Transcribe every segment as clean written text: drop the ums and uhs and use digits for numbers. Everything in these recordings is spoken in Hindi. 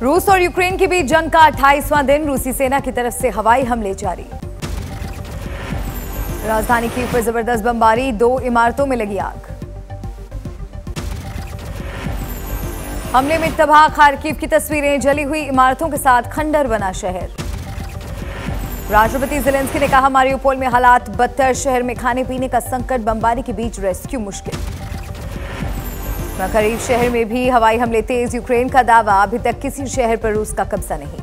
रूस और यूक्रेन के बीच जंग का 28वां दिन, रूसी सेना की तरफ से हवाई हमले जारी। राजधानी कीव पर जबरदस्त बमबारी, 2 इमारतों में लगी आग। हमले में तबाह खार्किव की तस्वीरें, जली हुई इमारतों के साथ खंडर बना शहर। राष्ट्रपति ज़ेलेंस्की ने कहा, मारिउपोल में हालात बदतर, शहर में खाने पीने का संकट, बमबारी के बीच रेस्क्यू मुश्किल। करीब शहर में भी हवाई हमले तेज, यूक्रेन का दावा, अभी तक किसी शहर पर रूस का कब्जा नहीं।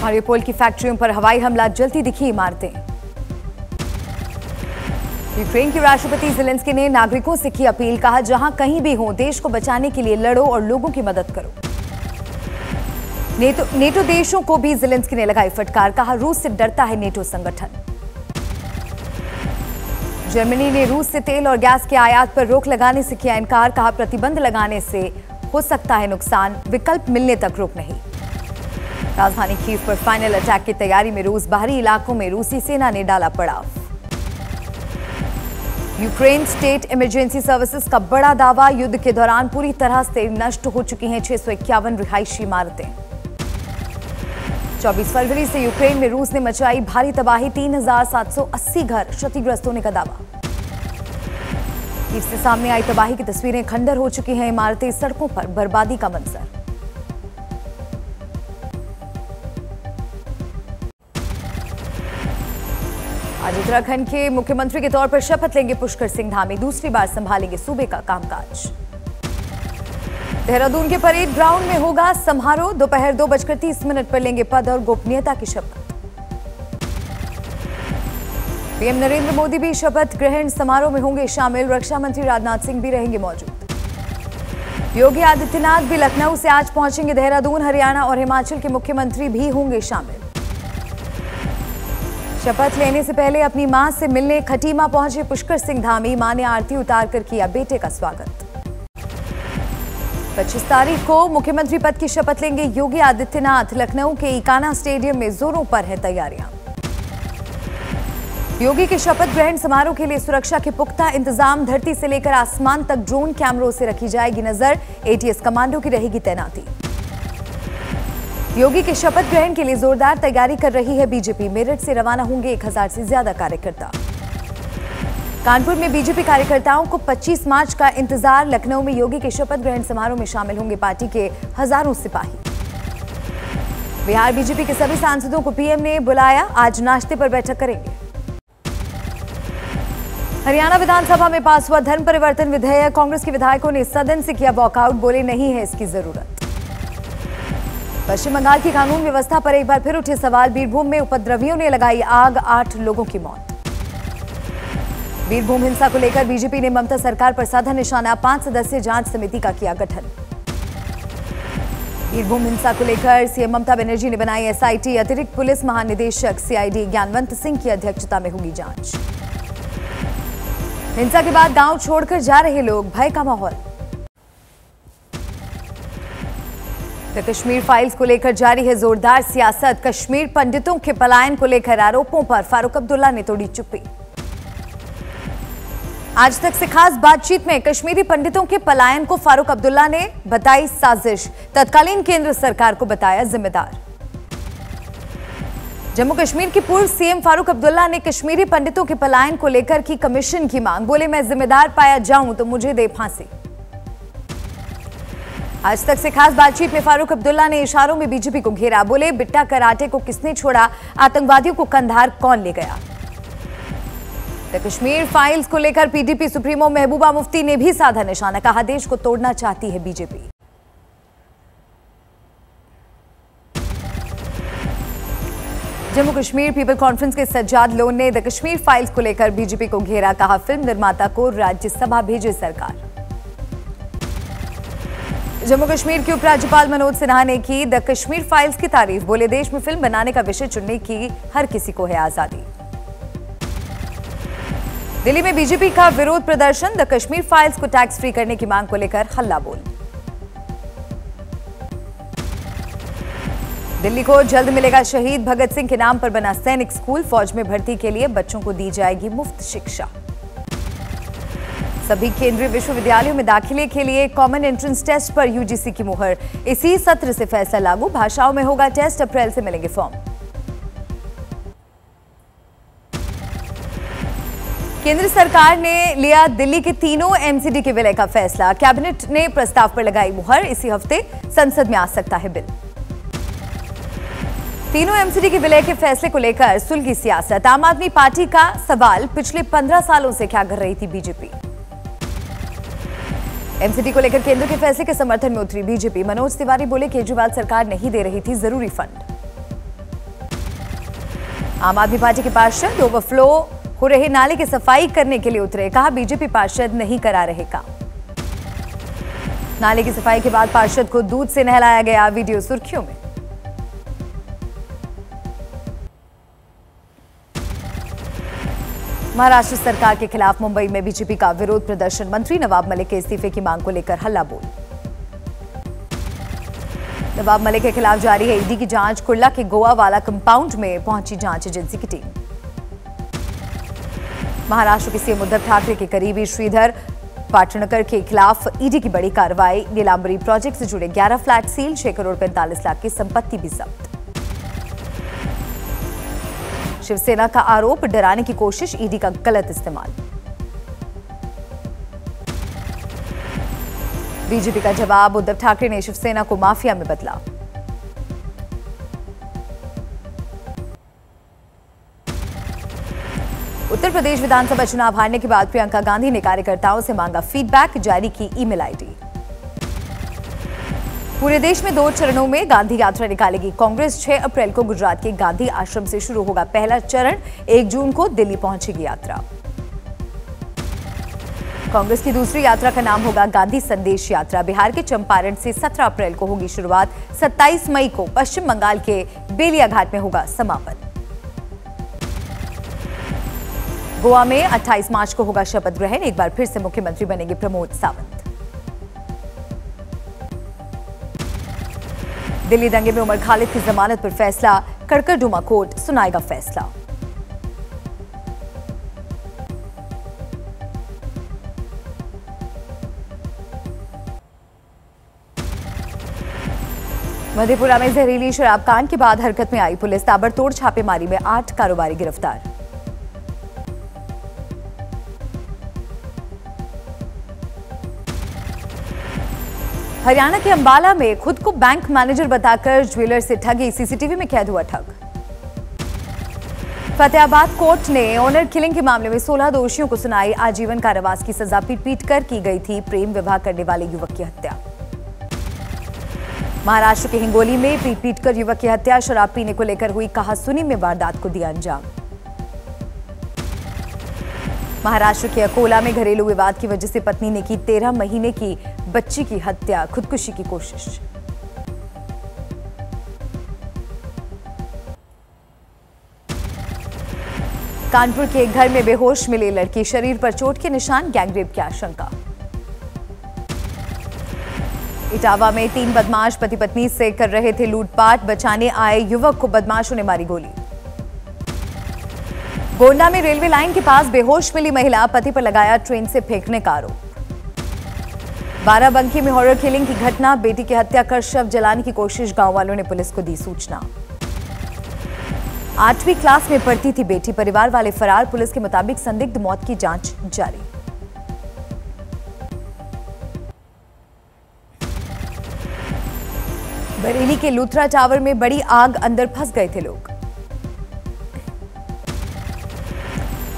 मारिउपोल की फैक्ट्रियों पर हवाई हमला, जलती दिखी इमारतें। यूक्रेन के राष्ट्रपति ज़ेलेंस्की ने नागरिकों से की अपील, कहा जहां कहीं भी हो देश को बचाने के लिए लड़ो और लोगों की मदद करो। नेटो देशों को भी ज़ेलेंस्की ने लगाई फटकार, कहा रूस से डरता है नेटो संगठन। जर्मनी ने रूस से तेल और गैस के आयात पर रोक लगाने से किया इनकार, कहा प्रतिबंध लगाने से हो सकता है नुकसान, विकल्प मिलने तक रोक नहीं। राजधानी कीव पर फाइनल अटैक की तैयारी में रूस, बाहरी इलाकों में रूसी सेना ने डाला पड़ाव। यूक्रेन स्टेट इमरजेंसी सर्विसेज का बड़ा दावा, युद्ध के दौरान पूरी तरह से नष्ट हो चुकी हैं 651 रिहायशी इमारतें। 24 फरवरी से यूक्रेन में रूस ने मचाई भारी तबाही, 3780 घर क्षतिग्रस्त होने का दावा। कीव से सामने आई तबाही की तस्वीरें, खंडर हो चुकी हैं इमारतें, सड़कों पर बर्बादी का मंजर। आज उत्तराखंड के मुख्यमंत्री के तौर पर शपथ लेंगे पुष्कर सिंह धामी, दूसरी बार संभालेंगे सूबे का कामकाज। देहरादून के परेड ग्राउंड में होगा समारोह, दोपहर 2:30 पर लेंगे पद और गोपनीयता की शपथ। पीएम नरेंद्र मोदी भी शपथ ग्रहण समारोह में होंगे शामिल, रक्षा मंत्री राजनाथ सिंह भी रहेंगे मौजूद। योगी आदित्यनाथ भी लखनऊ से आज पहुंचेंगे देहरादून, हरियाणा और हिमाचल के मुख्यमंत्री भी होंगे शामिल। शपथ लेने से पहले अपनी मां से मिलने खटीमा पहुंचे पुष्कर सिंह धामी, मां ने आरती उतारकर किया बेटे का स्वागत। 25 तारीख को मुख्यमंत्री पद की शपथ लेंगे योगी आदित्यनाथ, लखनऊ के इकाना स्टेडियम में जोरों पर है तैयारियां। योगी के शपथ ग्रहण समारोह के लिए सुरक्षा के पुख्ता इंतजाम, धरती से लेकर आसमान तक ड्रोन कैमरों से रखी जाएगी नजर, एटीएस कमांडो की रहेगी तैनाती। योगी के शपथ ग्रहण के लिए जोरदार तैयारी कर रही है बीजेपी, मेरठ से रवाना होंगे 1000 से ज्यादा कार्यकर्ता। कानपुर में बीजेपी कार्यकर्ताओं को 25 मार्च का इंतजार, लखनऊ में योगी के शपथ ग्रहण समारोह में शामिल होंगे पार्टी के हजारों सिपाही। बिहार बीजेपी के सभी सांसदों को पीएम ने बुलाया, आज नाश्ते पर बैठक करेंगे। हरियाणा विधानसभा में पास हुआ धर्म परिवर्तन विधेयक, कांग्रेस के विधायकों ने सदन से किया वॉकआउट, बोले नहीं है इसकी जरूरत। पश्चिम बंगाल की कानून व्यवस्था पर एक बार फिर उठे सवाल, बीरभूम में उपद्रवियों ने लगाई आग, 8 लोगों की मौत। बीरभूम हिंसा को लेकर बीजेपी ने ममता सरकार पर साधा निशाना, 5 सदस्यीय जांच समिति का किया गठन। बीरभूम हिंसा को लेकर सीएम ममता बनर्जी ने बनाई एसआईटी, अतिरिक्त पुलिस महानिदेशक सीआईडी ज्ञानवंत सिंह की अध्यक्षता में होगी जांच। हिंसा के बाद गांव छोड़कर जा रहे लोग, भय का माहौल। तो कश्मीर फाइल्स को लेकर जारी है जोरदार सियासत, कश्मीर पंडितों के पलायन को लेकर आरोपों पर फारूक अब्दुल्ला ने तोड़ी चुप्पी। आज तक से खास बातचीत में कश्मीरी पंडितों के पलायन को फारूक अब्दुल्ला ने बताई साजिश, तत्कालीन केंद्र सरकार को बताया जिम्मेदार। जम्मू कश्मीर के पूर्व सीएम फारूक अब्दुल्ला ने कश्मीरी पंडितों के पलायन को लेकर की कमीशन की मांग, बोले मैं जिम्मेदार पाया जाऊं तो मुझे दे फांसी। आज तक से खास बातचीत में फारूक अब्दुल्ला ने इशारों में बीजेपी को घेरा, बोले बिट्टा कराटे को किसने छोड़ा, आतंकवादियों को कंधार कौन ले गया। तो कश्मीर फाइल्स को लेकर पीडीपी सुप्रीमो महबूबा मुफ्ती ने भी साधा निशाना, कहा देश को तोड़ना चाहती है BJP. Jammu Kashmir people conference के सज्जाद लोन ने द कश्मीर फाइल्स को लेकर बीजेपी को घेरा, कहा फिल्म निर्माता को राज्यसभा भेजे सरकार। जम्मू कश्मीर के उपराज्यपाल मनोज सिन्हा ने की द कश्मीर फाइल्स की तारीफ, बोले देश में फिल्म बनाने का विषय चुनने की हर किसी को है आजादी। दिल्ली में बीजेपी का विरोध प्रदर्शन, द कश्मीर फाइल्स को टैक्स फ्री करने की मांग को लेकर हल्ला बोल। दिल्ली को जल्द मिलेगा शहीद भगत सिंह के नाम पर बना सैनिक स्कूल, फौज में भर्ती के लिए बच्चों को दी जाएगी मुफ्त शिक्षा। सभी केंद्रीय विश्वविद्यालयों में दाखिले के लिए कॉमन एंट्रेंस टेस्ट पर यूजीसी की मुहर। इसी सत्र से फैसला लागू, भाषाओं में होगा टेस्ट, अप्रैल से मिलेंगे फॉर्म। केंद्र सरकार ने लिया दिल्ली के तीनों एमसीडी के विलय का फैसला। कैबिनेट ने प्रस्ताव पर लगाई मुहर, इसी हफ्ते संसद में आ सकता है बिल। तीनों एमसीडी के विलय के फैसले को लेकर सुलगी सियासत। आम आदमी पार्टी का सवाल, पिछले 15 सालों से क्या कर रही थी बीजेपी। एमसीडी को लेकर केंद्र के फैसले के समर्थन में उतरी बीजेपी। मनोज तिवारी बोले, केजरीवाल सरकार नहीं दे रही थी जरूरी फंड। आम आदमी पार्टी के पार्षद ओवरफ्लो हो रहे नाले की सफाई करने के लिए उतरे, कहा बीजेपी पार्षद नहीं करा रहे काम। नाले की सफाई के बाद पार्षद को दूध से नहलाया गया, वीडियो सुर्खियों में। महाराष्ट्र सरकार के खिलाफ मुंबई में बीजेपी का विरोध प्रदर्शन। मंत्री नवाब मलिक के इस्तीफे की मांग को लेकर हल्ला बोल। नवाब मलिक के खिलाफ जारी है ईडी की जांच। कुर्ला के गोवा वाला कंपाउंड में पहुंची जांच एजेंसी की टीम। महाराष्ट्र के सीएम उद्धव ठाकरे के करीबी श्रीधर पाटणकर के खिलाफ ईडी की बड़ी कार्रवाई। नीलांबरी प्रोजेक्ट से जुड़े 11 फ्लैट सील, 6 करोड़ 45 लाख की संपत्ति भी जब्त। शिवसेना का आरोप, डराने की कोशिश, ईडी का गलत इस्तेमाल। बीजेपी का जवाब, उद्धव ठाकरे ने शिवसेना को माफिया में बदला। उत्तर प्रदेश विधानसभा चुनाव हारने के बाद प्रियंका गांधी ने कार्यकर्ताओं से मांगा फीडबैक, जारी की ईमेल आईडी। पूरे देश में 2 चरणों में गांधी यात्रा निकालेगी कांग्रेस। 6 अप्रैल को गुजरात के गांधी आश्रम से शुरू होगा पहला चरण, 1 जून को दिल्ली पहुंचेगी यात्रा। कांग्रेस की दूसरी यात्रा का नाम होगा गांधी संदेश यात्रा। बिहार के चंपारण से 17 अप्रैल को होगी शुरुआत। 27 मई को पश्चिम बंगाल के बेलियाघाट में होगा समापन। गोवा में 28 मार्च को होगा शपथ ग्रहण। एक बार फिर से मुख्यमंत्री बनेंगे प्रमोद सावंत। दिल्ली दंगे में उमर खालिद की जमानत पर फैसला। कड़कड़डुमा कोर्ट सुनाएगा फैसला। मधेपुरा में जहरीली शराब कांड के बाद हरकत में आई पुलिस। ताबड़तोड़ छापेमारी में 8 कारोबारी गिरफ्तार। हरियाणा के अंबाला में खुद को बैंक मैनेजर बताकर ज्वेलर से ठगी, सीसीटीवी में कैद हुआ ठग। फतेहाबाद कोर्ट ने ऑनर किलिंग के मामले में 16 दोषियों को सुनाई आजीवन कारावास की सजा। पीट कर की गई थी प्रेम विवाह करने वाले युवक की हत्या। महाराष्ट्र के हिंगोली में पीट कर युवक की हत्या। शराब पीने को लेकर हुई कहासुनी में वारदात को दिया अंजाम। महाराष्ट्र के अकोला में घरेलू विवाद की वजह से पत्नी ने की 13 महीने की बच्ची की हत्या, खुदकुशी की कोशिश। कानपुर के एक घर में बेहोश मिली लड़की, शरीर पर चोट के निशान, गैंगरेप की आशंका। इटावा में 3 बदमाश पति पत्नी से कर रहे थे लूटपाट, बचाने आए युवक को बदमाशों ने मारी गोली। गोंडा में रेलवे लाइन के पास बेहोश मिली महिला, पति पर लगाया ट्रेन से फेंकने का आरोप। बाराबंकी में हॉरर किलिंग की घटना, बेटी की हत्या कर शव जलाने की कोशिश, गांव वालों ने पुलिस को दी सूचना। 8वीं क्लास में पढ़ती थी बेटी, परिवार वाले फरार, पुलिस के मुताबिक संदिग्ध मौत की जांच जारी। बरेली के लूथरा टावर में बड़ी आग, अंदर फंस गए थे लोग।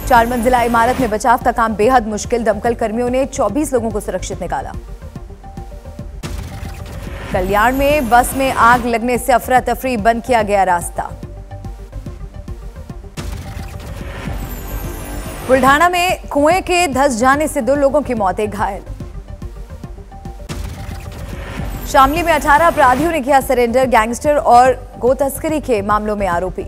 4 मंजिला इमारत में बचाव का काम बेहद मुश्किल, दमकल कर्मियों ने 24 लोगों को सुरक्षित निकाला। कल्याण में बस में आग लगने से अफरा तफरी, बंद किया गया रास्ता। बुल्ढाना में कुएं के धंस जाने से 2 लोगों की मौत, एक घायल। शामली में 18 अपराधियों ने किया सरेंडर, गैंगस्टर और गो तस्करी के मामलों में आरोपी।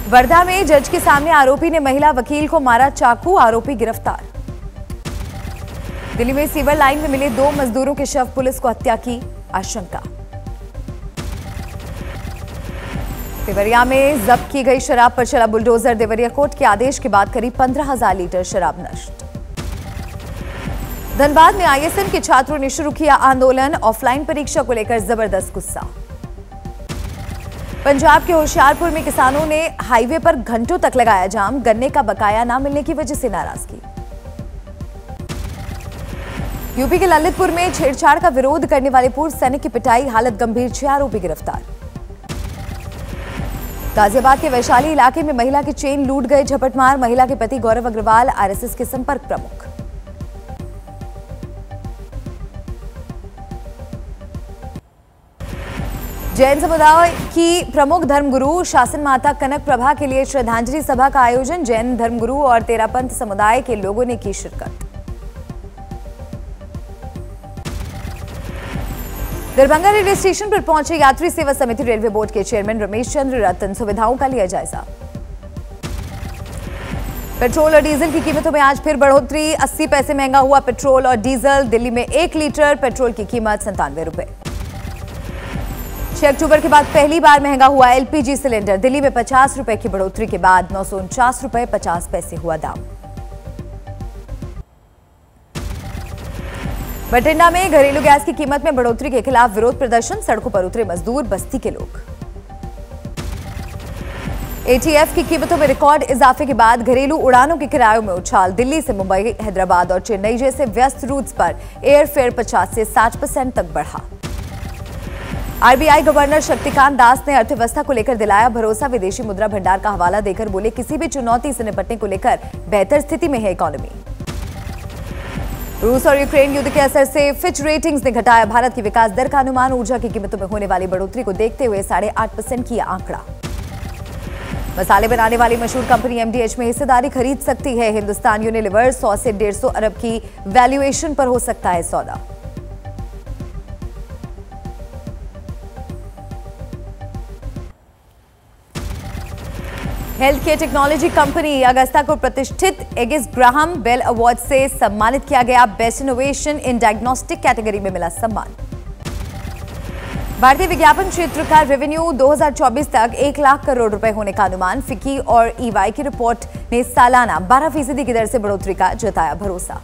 वर्धा में जज के सामने आरोपी ने महिला वकील को मारा चाकू, आरोपी गिरफ्तार। दिल्ली में सीवर लाइन में मिले 2 मजदूरों के शव, पुलिस को हत्या की आशंका। देवरिया में जब्त की गई शराब पर चला बुलडोजर। देवरिया कोर्ट के आदेश के बाद करीब 15,000 लीटर शराब नष्ट। धनबाद में आईएसएम के छात्रों ने शुरू किया आंदोलन। ऑफलाइन परीक्षा को लेकर जबरदस्त गुस्सा। पंजाब के होशियारपुर में किसानों ने हाईवे पर घंटों तक लगाया जाम। गन्ने का बकाया न मिलने की वजह से नाराजगी। यूपी के ललितपुर में छेड़छाड़ का विरोध करने वाले पूर्व सैनिक की पिटाई, हालत गंभीर, 6 आरोपी गिरफ्तार। गाजियाबाद के वैशाली इलाके में महिला की चेन लूट गए झपटमार। महिला के पति गौरव अग्रवाल आरएसएस के संपर्क प्रमुख। जैन समुदाय की प्रमुख धर्मगुरु शासन माता कनक प्रभा के लिए श्रद्धांजलि सभा का आयोजन। जैन धर्मगुरु और तेरापंथ समुदाय के लोगों ने की शिरकत। दरभंगा रेलवे स्टेशन पर पहुंचे यात्री सेवा समिति रेलवे बोर्ड के चेयरमैन रमेश चंद्र रतन। सुविधाओं का लिया जायजा। पेट्रोल और डीजल की कीमतों में आज फिर बढ़ोतरी। 80 पैसे महंगा हुआ पेट्रोल और डीजल। दिल्ली में 1 लीटर पेट्रोल की कीमत 97 रुपए। 6 अक्टूबर के बाद पहली बार महंगा हुआ एलपीजी सिलेंडर। दिल्ली में 50 रुपए की बढ़ोतरी के बाद 949 रुपए 50 पैसे हुआ दाम। बठिंडा में घरेलू गैस की कीमत में बढ़ोतरी के खिलाफ विरोध प्रदर्शन। सड़कों पर उतरे मजदूर, बस्ती के लोग। एटीएफ की कीमतों में रिकॉर्ड इजाफे के बाद घरेलू उड़ानों के किरायों में उछाल। दिल्ली से मुंबई, हैदराबाद और चेन्नई जैसे व्यस्त रूट्स पर एयरफेयर 50 से 60% तक बढ़ा। आरबीआई गवर्नर शक्तिकांत दास ने अर्थव्यवस्था को लेकर दिलाया भरोसा। विदेशी मुद्रा भंडार का हवाला देकर बोले, किसी भी चुनौती से निपटने को लेकर बेहतर स्थिति में है इकोनॉमी। रूस और यूक्रेन युद्ध के असर से फिच रेटिंग्स ने घटाया भारत की विकास दर का अनुमान। ऊर्जा की कीमतों में होने वाली बढ़ोतरी को देखते हुए 8.5% किया आंकड़ा। मसाले बनाने वाली मशहूर कंपनी एमडीएच में हिस्सेदारी खरीद सकती है हिंदुस्तान यूनिलीवर। 100 से 150 अरब की वैल्यूएशन पर हो सकता है सौदा। Health care technology company Augusta को प्रतिष्ठित एगिस ग्राहम बेल अवार्ड से सम्मानित किया गया। Best innovation in diagnostic category में मिला सम्मान। भारतीय विज्ञापन क्षेत्र का रेवेन्यू 2024 तक 1 लाख करोड़ रुपए होने का अनुमान। फिक्की और ईवाई की रिपोर्ट ने सालाना 12% की दर से बढ़ोतरी का जताया भरोसा।